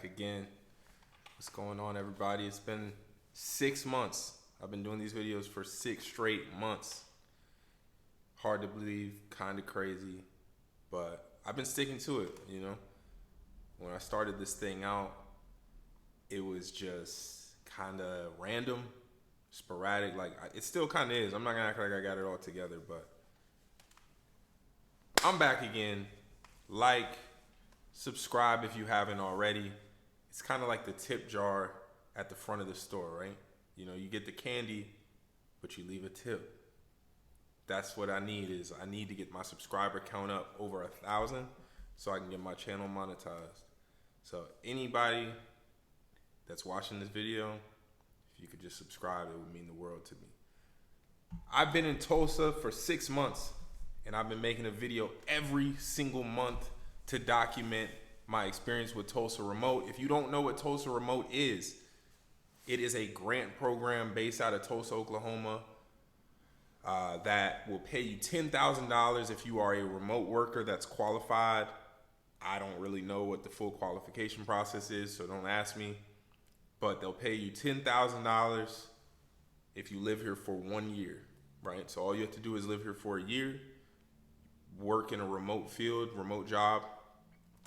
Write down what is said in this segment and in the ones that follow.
back again. What's going on, everybody? It's been 6 months. I've been doing these videos for 6 straight months. Hard to believe, kind of crazy, but I've been sticking to it, you know. When I started this thing out, it was just kind of random, sporadic. Like, it still kind of is. I'm not going to act like I got it all together, but I'm back again. Like, subscribe if you haven't already. It's kind of like the tip jar at the front of the store, right? You know, you get the candy, but you leave a tip. That's what I need to get my subscriber count up over 1,000 so I can get my channel monetized. So anybody that's watching this video, if you could just subscribe, it would mean the world to me. I've been in Tulsa for 6 months, and I've been making a video every single month to document my experience with Tulsa Remote. If you don't know what Tulsa Remote is, it is a grant program based out of Tulsa, Oklahoma, that will pay you $10,000 if you are a remote worker that's qualified. I don't really know what the full qualification process is, so don't ask me. But they'll pay you $10,000 if you live here for 1 year, right? So all you have to do is live here for a year, work in a remote field, remote job,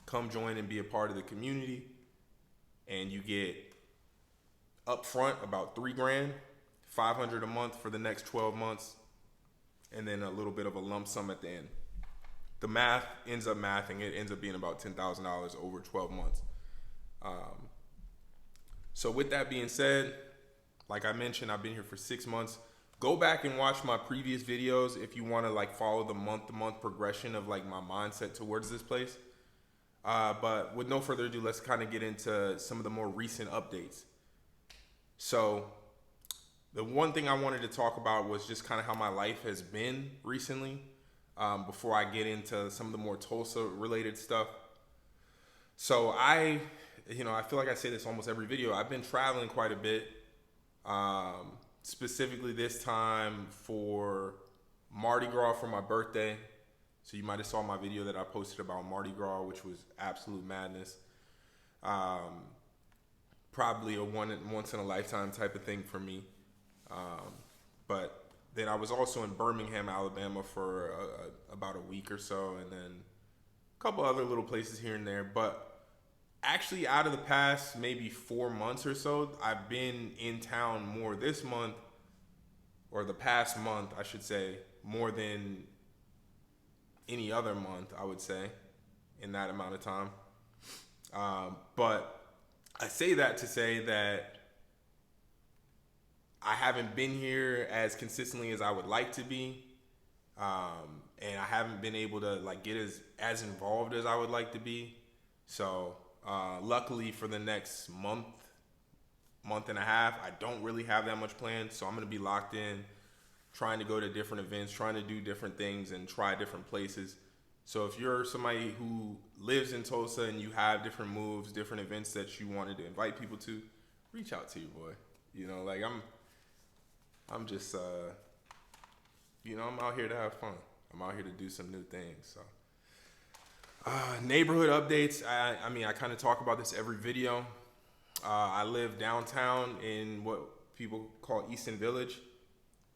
come join and be a part of the community, and you get upfront about $3,000, $500 a month for the next 12 months, and then a little bit of a lump sum at the end. The math ends up mathing. It ends up being about $10,000 over 12 months. So with that being said, like I mentioned, I've been here for 6 months. Go back and watch my previous videos if you want to like follow the month-to-month progression of like my mindset towards this place. But with no further ado, let's kind of get into some of the more recent updates. So the one thing I wanted to talk about was just kind of how my life has been recently, before I get into some of the more Tulsa related stuff. So I feel like I say this almost every video. I've been traveling quite a bit, specifically this time for Mardi Gras for my birthday. So you might have saw my video that I posted about Mardi Gras, which was absolute madness. Probably a once in a lifetime type of thing for me. But then I was also in Birmingham, Alabama for about a week or so, and then a couple other little places here and there. But actually, out of the past maybe 4 months or so, I've been in town more this month, or the past month, I should say, more than any other month, I would say, in that amount of time. But I say that to say that I haven't been here as consistently as I would like to be. And I haven't been able to like get as involved as I would like to be. So luckily for the next month and a half, I don't really have that much planned. So I'm going to be locked in, trying to go to different events, trying to do different things and try different places. So if you're somebody who lives in Tulsa and you have different moves, different events that you wanted to invite people to, reach out to your boy. You know, like I'm just, I'm out here to have fun. I'm out here to do some new things. So neighborhood updates. I mean, I kind of talk about this every video. I live downtown in what people call Easton Village.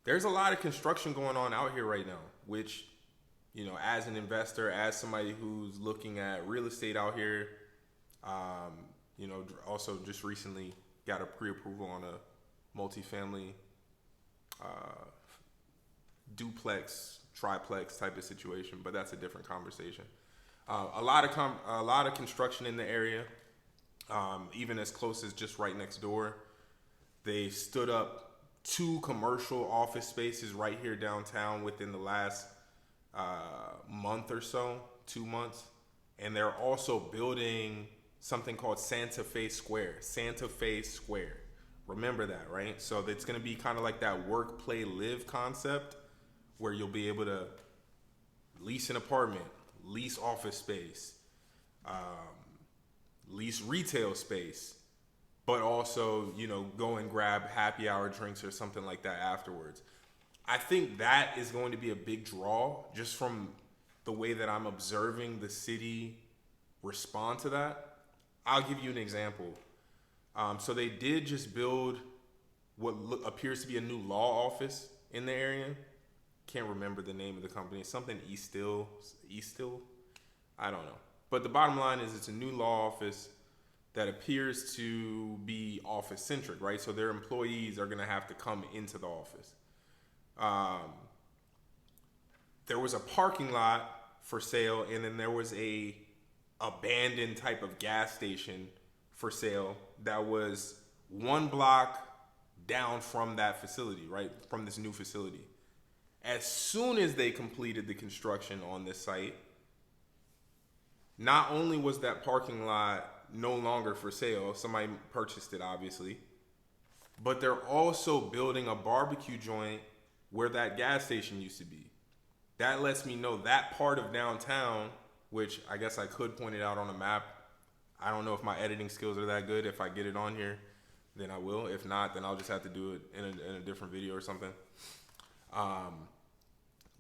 There's a lot of construction going on out here right now, which, you know, as an investor, as somebody who's looking at real estate out here, also just recently got a pre-approval on a multifamily duplex, triplex type of situation, but that's a different conversation. A lot of construction in the area, even as close as just right next door. They stood up 2 commercial office spaces right here downtown within the last month or so, 2 months. And they're also building something called Santa Fe Square. Remember that, right? So it's going to be kind of like that work, play, live concept where you'll be able to lease an apartment, lease office space, lease retail space, but also, go and grab happy hour drinks or something like that afterwards. I think that is going to be a big draw just from the way that I'm observing the city respond to that. I'll give you an example. So they did just build what appears to be a new law office in the area. Can't remember the name of the company. It's something Eaststill. I don't know. But the bottom line is it's a new law office that appears to be office centric, right? So their employees are going to have to come into the office. There was a parking lot for sale, and then there was a abandoned type of gas station for sale that was one block down from that facility, right? From this new facility. As soon as they completed the construction on this site, not only was that parking lot no longer for sale, somebody purchased it obviously, but they're also building a barbecue joint where that gas station used to be. That lets me know that part of downtown, which I guess I could point it out on a map. I don't know if my editing skills are that good. If I get it on here, then I will. If not, then I'll just have to do it in a different video or something.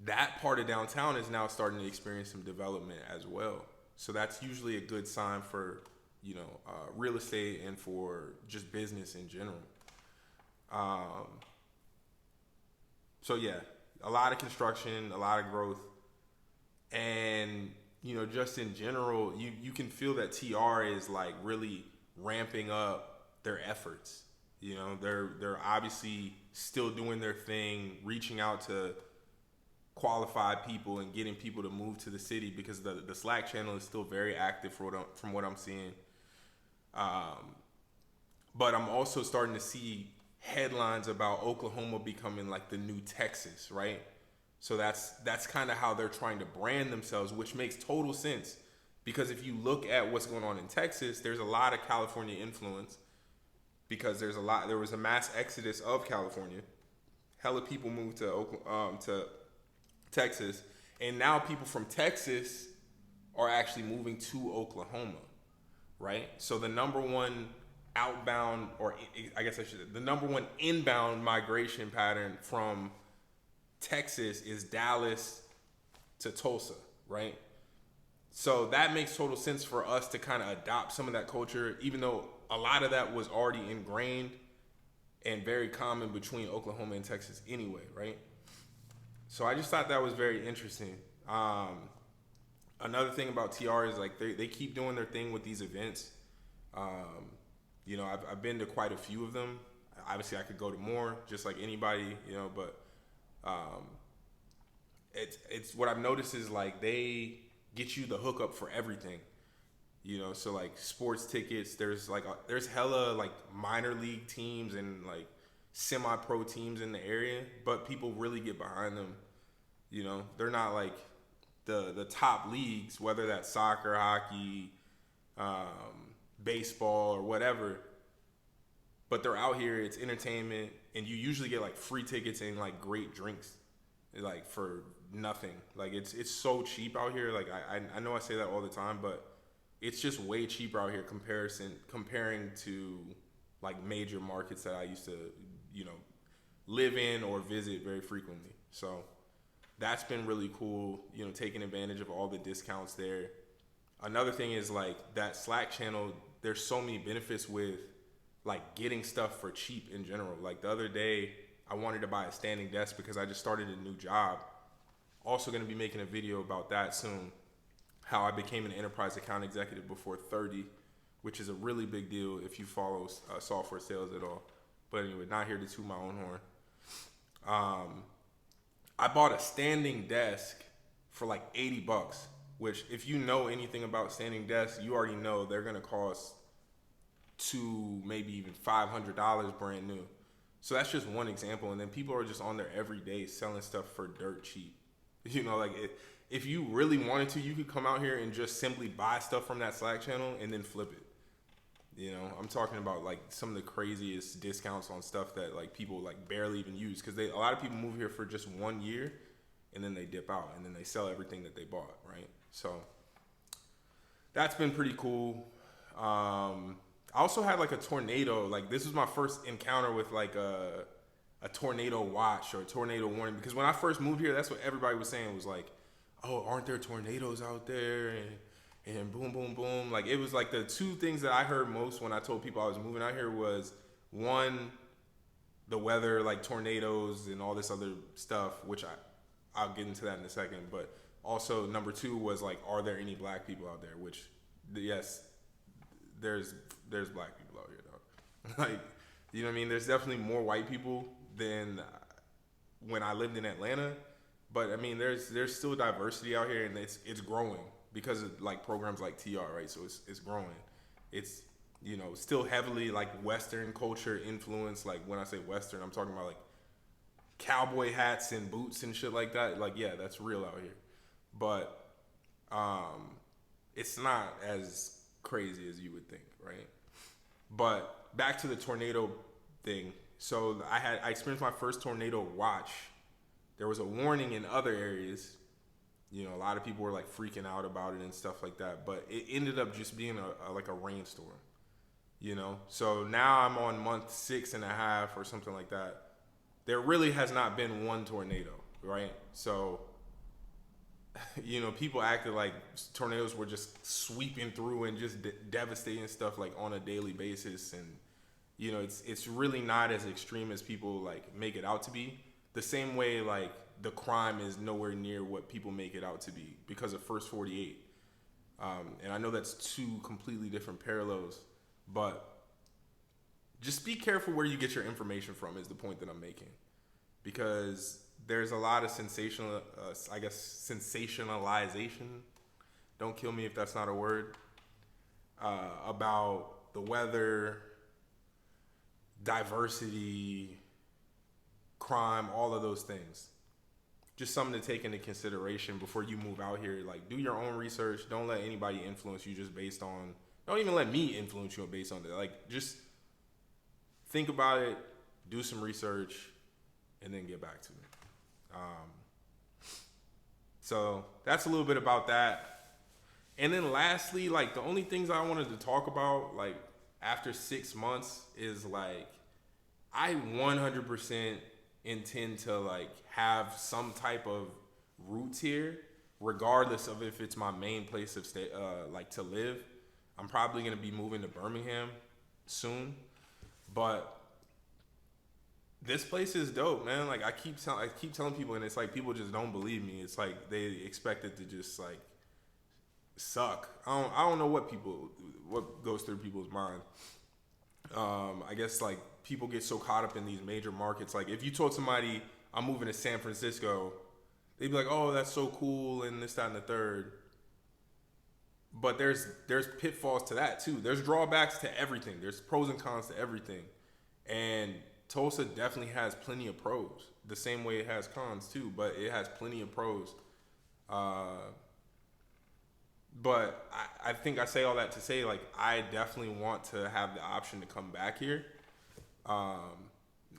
That part of downtown is now starting to experience some development as well. So that's usually a good sign for, real estate and for just business in general. So yeah, a lot of construction, a lot of growth, and just in general, you can feel that TR is like really ramping up their efforts. They're obviously still doing their thing, reaching out to qualified people and getting people to move to the city because the Slack channel is still very active from what I'm seeing. But I'm also starting to see headlines about Oklahoma becoming like the new Texas, right? So that's kind of how they're trying to brand themselves, which makes total sense because if you look at what's going on in Texas, there's a lot of California influence because there was a mass exodus of California. Hella people moved to Texas, and now people from Texas are actually moving to Oklahoma, right? So the number one outbound, or I guess the number one inbound migration pattern from Texas is Dallas to Tulsa, right? So that makes total sense for us to kind of adopt some of that culture, even though a lot of that was already ingrained and very common between Oklahoma and Texas anyway, right? So I just thought that was very interesting. Another thing about TR is like they keep doing their thing with these events. I've been to quite a few of them. Obviously, I could go to more, just like anybody, but it's what I've noticed is like they get you the hookup for everything. So like sports tickets, there's hella like minor league teams and like semi-pro teams in the area, but people really get behind them. They're not like the top leagues, whether that's soccer, hockey, baseball, or whatever. But they're out here, it's entertainment, and you usually get like free tickets and like great drinks, like for nothing. Like it's so cheap out here. Like I know I say that all the time, but it's just way cheaper out here comparing to like major markets that I used to, live in or visit very frequently. So that's been really cool, taking advantage of all the discounts there. Another thing is like that Slack channel, there's so many benefits with like getting stuff for cheap in general. Like the other day, I wanted to buy a standing desk because I just started a new job. Also going to be making a video about that soon. How I became an enterprise account executive before 30, which is a really big deal if you follow software sales at all. But anyway, not here to toot my own horn. I bought a standing desk for like $80, which if you know anything about standing desks, you already know they're going to cost $200, maybe even $500 brand new. So that's just one example. And then people are just on there every day selling stuff for dirt cheap. If you really wanted to, you could come out here and just simply buy stuff from that Slack channel and then flip it. I'm talking about like some of the craziest discounts on stuff that like people like barely even use because a lot of people move here for just 1 year and then they dip out and then they sell everything that they bought, right? So that's been pretty cool. I also had like a tornado. Like this was my first encounter with like a tornado watch or a tornado warning because when I first moved here, that's what everybody was saying was like, oh, aren't there tornadoes out there? and boom, boom, boom. Like, it was like the two things that I heard most when I told people I was moving out here was, one, the weather, like tornadoes and all this other stuff, which I'll get into that in a second. But also number two was like, are there any black people out there? Which, yes, there's black people out here, though. Like, you know what I mean? There's definitely more white people than when I lived in Atlanta. But I mean, there's still diversity out here, and it's growing because of like programs like TR, right? So it's growing. It's, you know, still heavily like Western culture influence. Like, when I say Western, I'm talking about like cowboy hats and boots and shit like that. Like, yeah, that's real out here. But it's not as crazy as you would think, right? But back to the tornado thing. So I experienced my first tornado watch. There was a warning in other areas. You know, a lot of people were like freaking out about it and stuff like that. But it ended up just being like a rainstorm. You know, so now I'm on month 6.5 or something like that. There really has not been one tornado, right? So, you know, people acted like tornadoes were just sweeping through and just devastating stuff like on a daily basis. And, you know, it's really not as extreme as people like make it out to be. The same way like the crime is nowhere near what people make it out to be because of First 48. And I know that's two completely different parallels. But just be careful where you get your information from is the point that I'm making. Because there's a lot of sensationalization. Don't kill me if that's not a word. About the weather, diversity, crime, all of those things. Just something to take into consideration before you move out here. Like, do your own research. Don't let anybody influence you just based on... Don't even let me influence you based on that. Like, just think about it, do some research, and then get back to me. So that's a little bit about that. And then lastly, like, the only things I wanted to talk about, like, after 6 months is, like, I 100% intend to, like, have some type of roots here, regardless of if it's my main place of stay, like, to live. I'm probably going to be moving to Birmingham soon, but this place is dope, man. Like, I keep telling people, and it's like people just don't believe me. It's like they expect it to just like suck. I don't know what goes through people's mind. I guess like people get so caught up in these major markets. Like, if you told somebody I'm moving to San Francisco, they'd be like, "Oh, that's so cool," and this, that, and the third. But there's pitfalls to that too. There's drawbacks to everything. There's pros and cons to everything. And Tulsa definitely has plenty of pros. The same way it has cons too, but it has plenty of pros. But I think I say all that to say, like, I definitely want to have the option to come back here.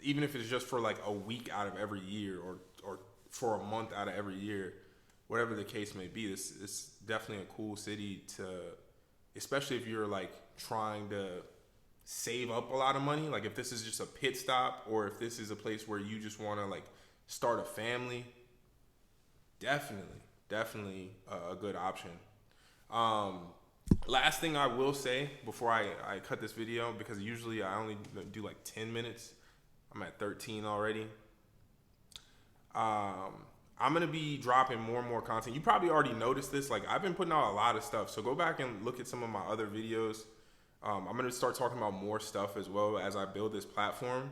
Even if it's just for like a week out of every year or for a month out of every year. Whatever the case may be, it's definitely a cool city to, especially if you're like trying to save up a lot of money. Like, if this is just a pit stop or if this is a place where you just want to like start a family, definitely a good option. Last thing I will say before I cut this video, because usually I only do like 10 minutes. I'm at 13 already. I'm going to be dropping more and more content. You probably already noticed this. Like, I've been putting out a lot of stuff. So go back and look at some of my other videos. I'm going to start talking about more stuff as well as I build this platform.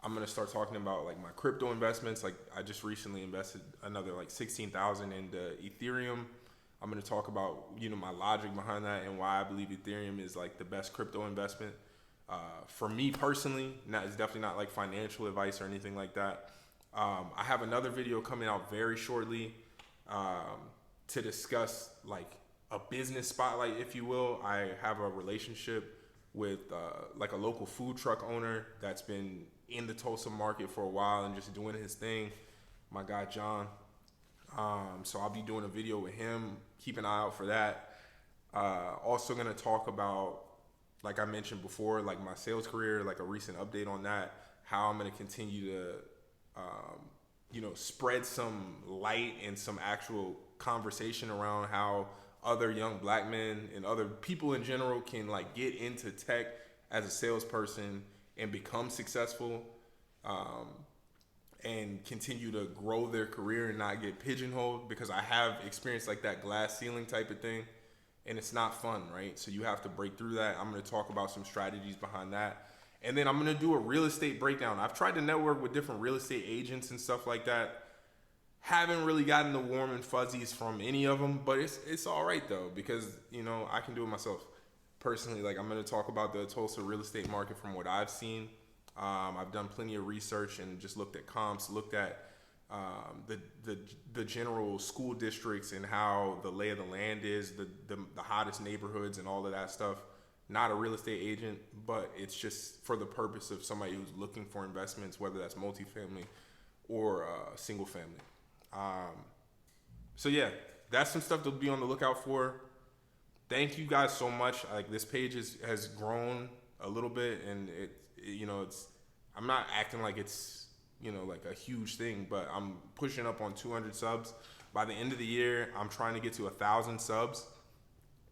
I'm going to start talking about like my crypto investments. Like, I just recently invested another like 16,000 into Ethereum. I'm going to talk about, you know, my logic behind that and why I believe Ethereum is like the best crypto investment. For me personally, it's definitely not like financial advice or anything like that. I have another video coming out very shortly to discuss like a business spotlight, if you will. I have a relationship with like a local food truck owner that's been in the Tulsa market for a while and just doing his thing. My guy, John. So I'll be doing a video with him. Keep an eye out for that. Also going to talk about, like I mentioned before, like my sales career, like a recent update on that, how I'm going to continue to you know, spread some light and some actual conversation around how other young black men and other people in general can like get into tech as a salesperson and become successful, and continue to grow their career and not get pigeonholed, because I have experienced like that glass ceiling type of thing, and it's not fun, right? So you have to break through that. I'm going to talk about some strategies behind that. And then I'm going to do a real estate breakdown. I've tried to network with different real estate agents and stuff like that. Haven't really gotten the warm and fuzzies from any of them, but it's all right though, because you know I can do it myself. Personally, like I'm going to talk about the Tulsa real estate market from what I've seen. I've done plenty of research and just looked at comps, looked at the general school districts and how the lay of the land is, the hottest neighborhoods and all of that stuff. Not a real estate agent, but it's just for the purpose of somebody who's looking for investments, whether that's multifamily or single family. So yeah, that's some stuff to be on the lookout for. Thank you guys so much. Like this page has grown a little bit, and I'm not acting like it's like a huge thing, but I'm pushing up on 200 subs. By the end of the year, I'm trying to get to 1,000 subs,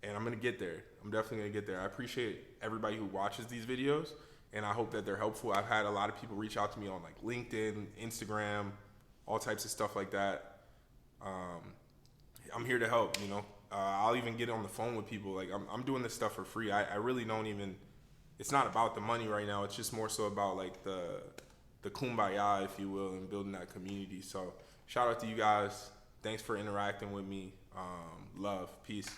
and I'm gonna get there. I'm definitely gonna get there. I appreciate everybody who watches these videos, and I hope that they're helpful. I've had a lot of people reach out to me on like LinkedIn, Instagram, all types of stuff like that. I'm here to help. I'll even get on the phone with people. Like I'm doing this stuff for free. I really don't even. It's not about the money right now. It's just more so about like the kumbaya, if you will, and building that community. So shout out to you guys. Thanks for interacting with me. Love, peace.